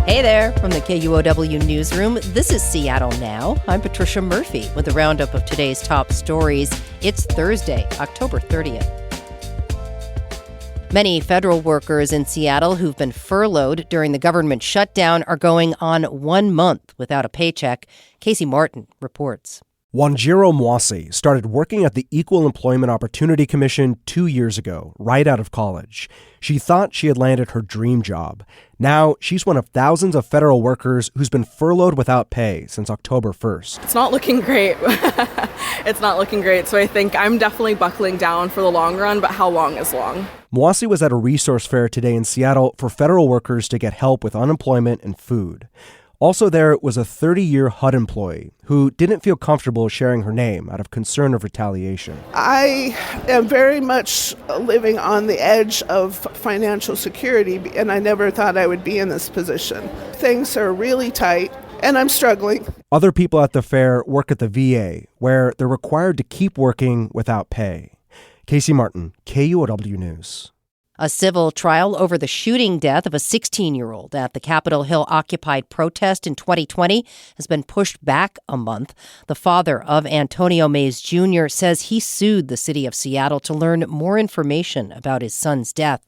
Hey there, from the KUOW newsroom, this is Seattle Now. I'm Patricia Murphy with a roundup of today's top stories. It's Thursday, October 30th. Many federal workers in Seattle who've been furloughed during the government shutdown are going on 1 month without a paycheck. Casey Martin reports. Wanjiro Mwasi started working at the Equal Employment Opportunity Commission 2 years ago, right out of college. She thought she had landed her dream job. Now, she's one of thousands of federal workers who's been furloughed without pay since October 1st. It's not looking great. It's not looking great, so I think I'm definitely buckling down for the long run, but how long is long? Mwasi was at a resource fair today in Seattle for federal workers to get help with unemployment and food. Also there was a 30-year HUD employee who didn't feel comfortable sharing her name out of concern of retaliation. I am very much living on the edge of financial security, and I never thought I would be in this position. Things are really tight, and I'm struggling. Other people at the fair work at the VA, where they're required to keep working without pay. Casey Martin, KUOW News. A civil trial over the shooting death of a 16-year-old at the Capitol Hill occupied protest in 2020 has been pushed back a month. The father of Antonio Mays Jr. says he sued the city of Seattle to learn more information about his son's death.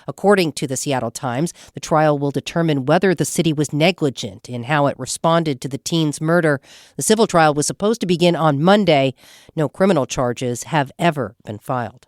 According to the Seattle Times, the trial will determine whether the city was negligent in how it responded to the teen's murder. The civil trial was supposed to begin on Monday. No criminal charges have ever been filed.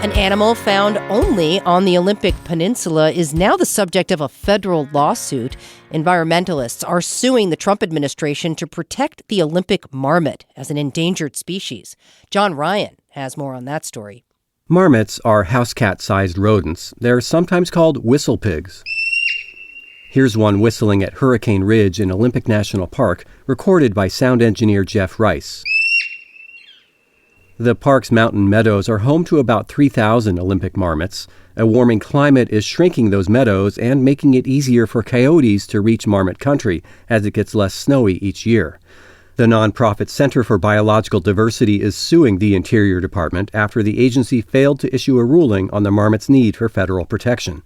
An animal found only on the Olympic Peninsula is now the subject of a federal lawsuit. Environmentalists are suing the Trump administration to protect the Olympic marmot as an endangered species. John Ryan has more on that story. Marmots are house cat-sized rodents. They're sometimes called whistle pigs. Here's one whistling at Hurricane Ridge in Olympic National Park, recorded by sound engineer Jeff Rice. The park's mountain meadows are home to about 3,000 Olympic marmots. A warming climate is shrinking those meadows and making it easier for coyotes to reach marmot country as it gets less snowy each year. The nonprofit Center for Biological Diversity is suing the Interior Department after the agency failed to issue a ruling on the marmot's need for federal protection.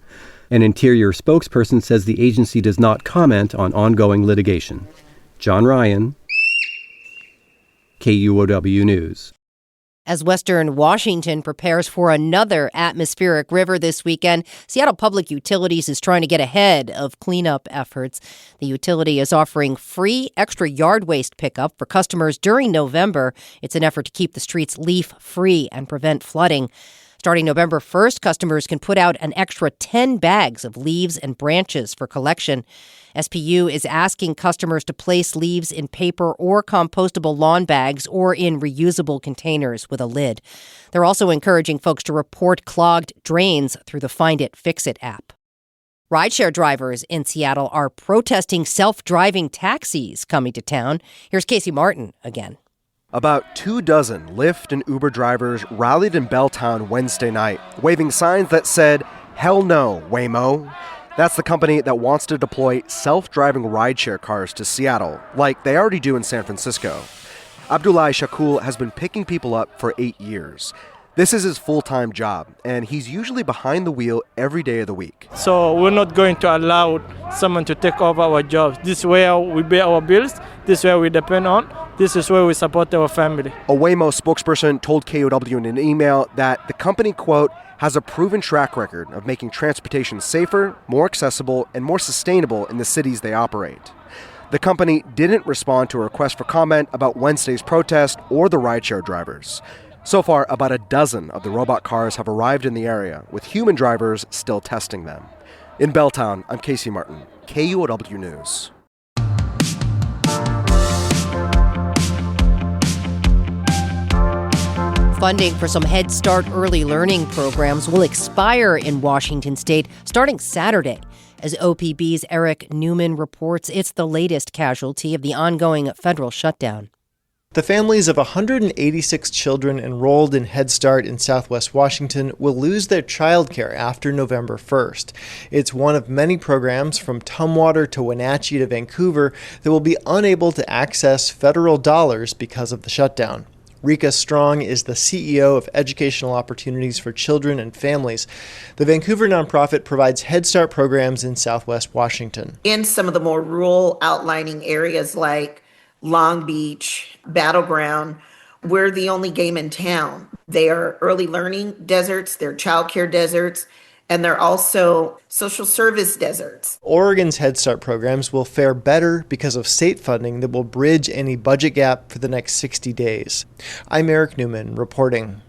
An Interior spokesperson says the agency does not comment on ongoing litigation. John Ryan, KUOW News. As Western Washington prepares for another atmospheric river this weekend, Seattle Public Utilities is trying to get ahead of cleanup efforts. The utility is offering free extra yard waste pickup for customers during November. It's an effort to keep the streets leaf-free and prevent flooding. Starting November 1st, customers can put out an extra 10 bags of leaves and branches for collection. SPU is asking customers to place leaves in paper or compostable lawn bags or in reusable containers with a lid. They're also encouraging folks to report clogged drains through the Find It, Fix It app. Rideshare drivers in Seattle are protesting self-driving taxis coming to town. Here's Casey Martin again. About 24 Lyft and Uber drivers rallied in Belltown Wednesday night, waving signs that said, "Hell no, Waymo." That's the company that wants to deploy self-driving rideshare cars to Seattle, like they already do in San Francisco. Abdullah Shakul has been picking people up for 8 years. This is his full-time job, and he's usually behind the wheel every day of the week. So we're not going to allow someone to take over our jobs. This is where we pay our bills. This is where we depend on. This is where we support our family. A Waymo spokesperson told KUOW in an email that the company, quote, has a proven track record of making transportation safer, more accessible, and more sustainable in the cities they operate. The company didn't respond to a request for comment about Wednesday's protest or the rideshare drivers. So far, about a dozen of the robot cars have arrived in the area, with human drivers still testing them. In Belltown, I'm Casey Martin, KUOW News. Funding for some Head Start early learning programs will expire in Washington state starting Saturday. As OPB's Eric Newman reports, it's the latest casualty of the ongoing federal shutdown. The families of 186 children enrolled in Head Start in Southwest Washington will lose their childcare after November 1st. It's one of many programs from Tumwater to Wenatchee to Vancouver that will be unable to access federal dollars because of the shutdown. Rika Strong is the CEO of Educational Opportunities for Children and Families. The Vancouver nonprofit provides Head Start programs in Southwest Washington. In some of the more rural outlining areas like Long Beach, Battleground, we're the only game in town. They are early learning deserts, they're childcare deserts, and they're also social service deserts. Oregon's Head Start programs will fare better because of state funding that will bridge any budget gap for the next 60 days. I'm Eric Newman reporting.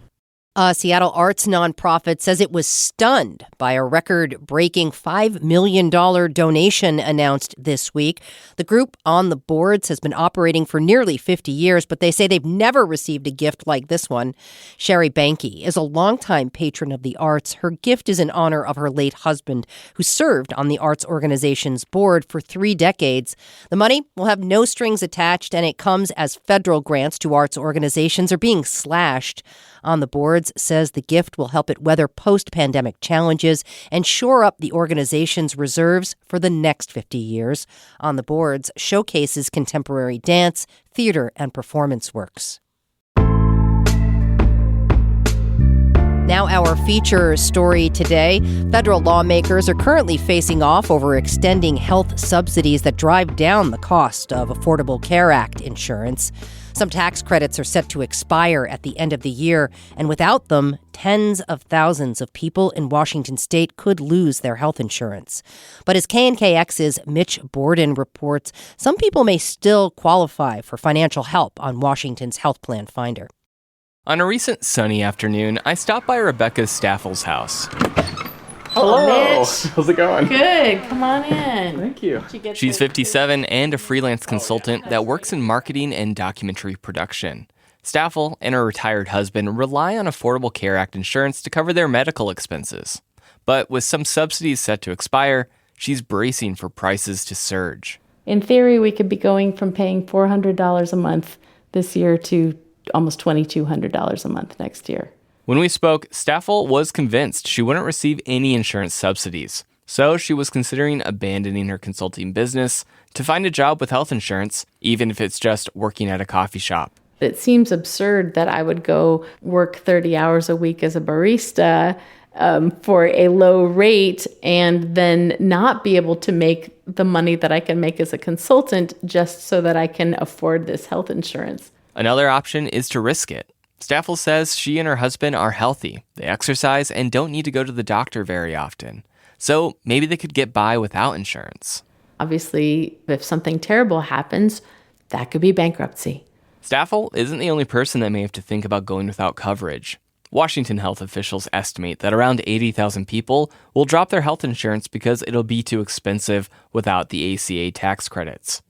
A Seattle arts nonprofit says it was stunned by a record-breaking $5 million donation announced this week. The group on the boards has been operating for nearly 50 years, but they say they've never received a gift like this one. Sherry Banky is a longtime patron of the arts. Her gift is in honor of her late husband, who served on the arts organization's board for 3 decades. The money will have no strings attached, and it comes as federal grants to arts organizations are being slashed. On the boards says the gift will help it weather post-pandemic challenges and shore up the organization's reserves for the next 50 years. On the boards showcases contemporary dance, theater, and performance works. Now our feature story today. Federal lawmakers are currently facing off over extending health subsidies that drive down the cost of Affordable Care Act insurance. Some tax credits are set to expire at the end of the year, and without them, tens of thousands of people in Washington state could lose their health insurance. But as KNKX's Mitch Borden reports, some people may still qualify for financial help on Washington's Health Plan Finder. On a recent sunny afternoon, I stopped by Rebecca Staffel's house. Hello, Mitch. How's it going? Good. Come on in. Thank you. She's 57 and a freelance consultant that works in marketing and documentary production. Staffel and her retired husband rely on Affordable Care Act insurance to cover their medical expenses. But with some subsidies set to expire, she's bracing for prices to surge. In theory, we could be going from paying $400 a month this year to almost $2,200 a month next year. When we spoke, Staffel was convinced she wouldn't receive any insurance subsidies, so she was considering abandoning her consulting business to find a job with health insurance, even if it's just working at a coffee shop. It seems absurd that I would go work 30 hours a week as a barista for a low rate and then not be able to make the money that I can make as a consultant just so that I can afford this health insurance. Another option is to risk it. Staffel says she and her husband are healthy, they exercise, and don't need to go to the doctor very often. So maybe they could get by without insurance. Obviously, if something terrible happens, that could be bankruptcy. Staffel isn't the only person that may have to think about going without coverage. Washington health officials estimate that around 80,000 people will drop their health insurance because it'll be too expensive without the ACA tax credits.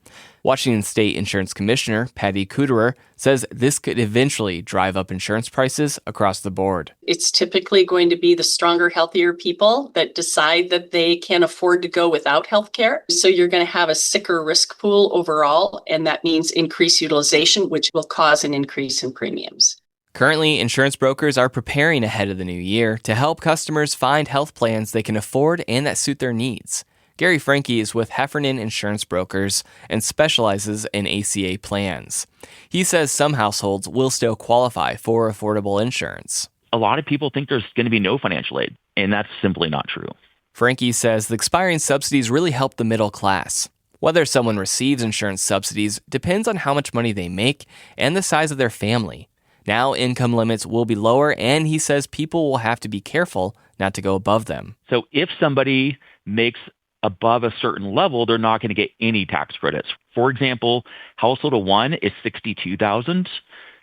Washington State Insurance Commissioner Patty Kuderer says this could eventually drive up insurance prices across the board. It's typically going to be the stronger, healthier people that decide that they can afford to go without health care. So you're going to have a sicker risk pool overall, and that means increased utilization, which will cause an increase in premiums. Currently, insurance brokers are preparing ahead of the new year to help customers find health plans they can afford and that suit their needs. Gary Franke is with Heffernan Insurance Brokers and specializes in ACA plans. He says some households will still qualify for affordable insurance. A lot of people think there's going to be no financial aid, and that's simply not true. Franke says the expiring subsidies really help the middle class. Whether someone receives insurance subsidies depends on how much money they make and the size of their family. Now income limits will be lower, and he says people will have to be careful not to go above them. So if somebody makes above a certain level, they're not going to get any tax credits. For example, household of 1 is $62,000,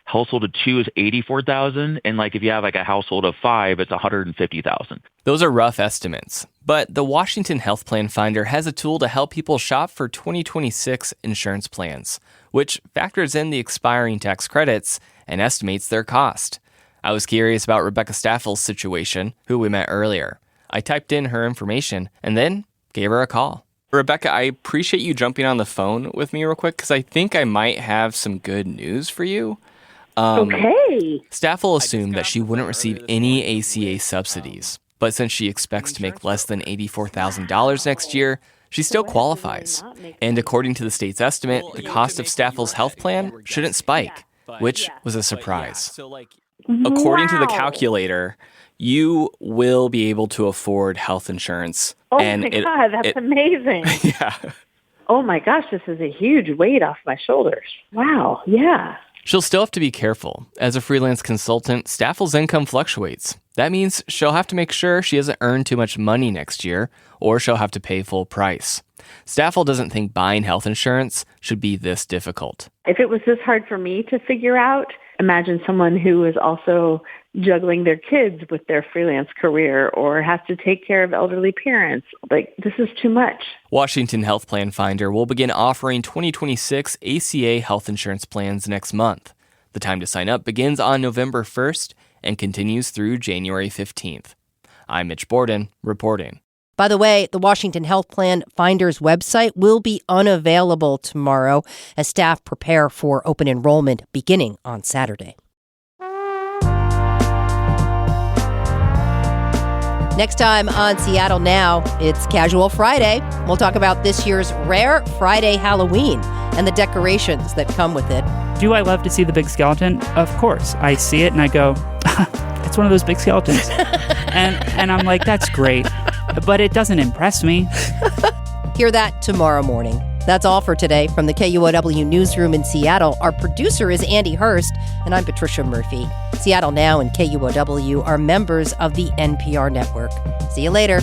household of 2 is $84,000, and if you have a household of 5, it's $150,000. Those are rough estimates, but the Washington Health Plan Finder has a tool to help people shop for 2026 insurance plans, which factors in the expiring tax credits and estimates their cost. I was curious about Rebecca Staffel's situation, who we met earlier. I typed in her information and then gave her a call. Rebecca, I appreciate you jumping on the phone with me real quick because I think I might have some good news for you. Okay. Staffel assumed that she wouldn't receive any ACA subsidies, but since she expects to make less than $84,000 next year, she still qualifies. And according to the state's estimate, the cost of Staffel's health plan shouldn't spike. which was a surprise. So, according to the calculator, you will be able to afford health insurance. Oh my God, that's amazing. Yeah. Oh my gosh, this is a huge weight off my shoulders. Wow, yeah. She'll still have to be careful. As a freelance consultant, Staffel's income fluctuates. That means she'll have to make sure she doesn't earn too much money next year, or she'll have to pay full price. Staffel doesn't think buying health insurance should be this difficult. If it was this hard for me to figure out, imagine someone who is also juggling their kids with their freelance career or has to take care of elderly parents. This is too much. Washington Health Plan Finder will begin offering 2026 ACA health insurance plans next month. The time to sign up begins on November 1st and continues through January 15th. I'm Mitch Borden, reporting. By the way, the Washington Health Plan Finder's website will be unavailable tomorrow as staff prepare for open enrollment beginning on Saturday. Next time on Seattle Now, it's Casual Friday. We'll talk about this year's Rare Friday Halloween and the decorations that come with it. Do I love to see the big skeleton? Of course. I see it and I go, it's one of those big skeletons. and I'm like, that's great. But it doesn't impress me. Hear that tomorrow morning. That's all for today from the KUOW newsroom in Seattle. Our producer is Andy Hurst, and I'm Patricia Murphy. Seattle Now and KUOW are members of the NPR network. See you later.